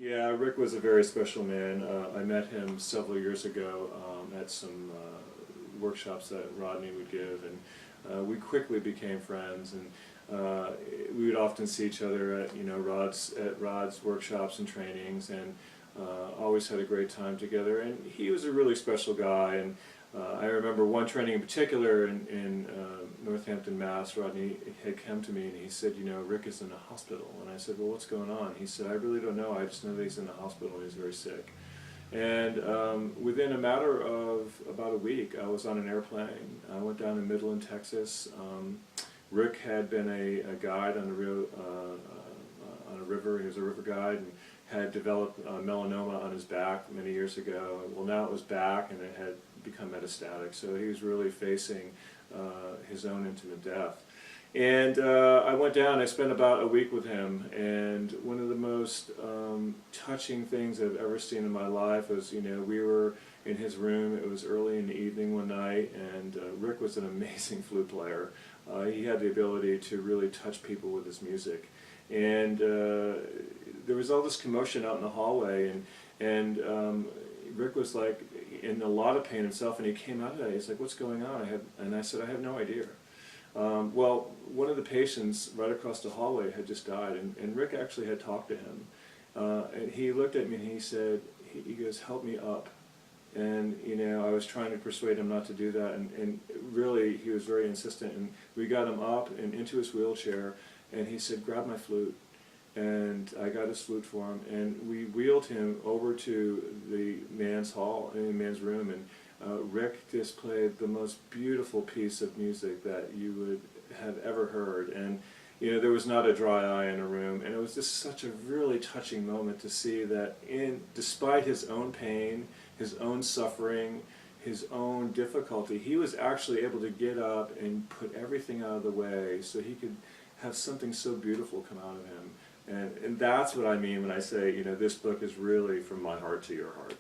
Yeah, Rick was a very special man. I met him several years ago at some workshops that Rodney would give, and we quickly became friends. And we would often see each other at Rod's workshops and trainings, and always had a great time together. And he was a really special guy. And I remember one training in particular in Northampton, Mass. Rodney had come to me and he said, "You know, Rick is in the hospital." And I said, "Well, what's going on?" He said, "I really don't know. I just know that he's in the hospital and he's very sick." And within a matter of about a week, I was on an airplane. I went down to Midland, Texas. Rick had been a guide on a river. He was a river guide and had developed melanoma on his back many years ago. Well, now it was back and it had become metastatic, so he was really facing his own intimate death. And I went down, I spent about a week with him, and one of the most touching things I've ever seen in my life was, we were in his room. It was early in the evening one night, and Rick was an amazing flute player. He had the ability to really touch people with his music. And there was all this commotion out in the hallway, and Rick was like in a lot of pain himself, and he came out of that. He's like, "What's going on?" And I said, "I have no idea." Well, one of the patients right across the hallway had just died, and Rick actually had talked to him. And he looked at me and he said, he goes, "Help me up." And I was trying to persuade him not to do that, and really he was very insistent, and we got him up and into his wheelchair, and he said, "Grab my flute." And I got his flute for him, and we wheeled him over to the man's room, and Rick just played the most beautiful piece of music that you would have ever heard. And there was not a dry eye in the room, and it was just such a really touching moment to see that despite his own pain, his own suffering, his own difficulty, he was actually able to get up and put everything out of the way so he could have something so beautiful come out of him. And that's what I mean when I say, this book is really from my heart to your heart.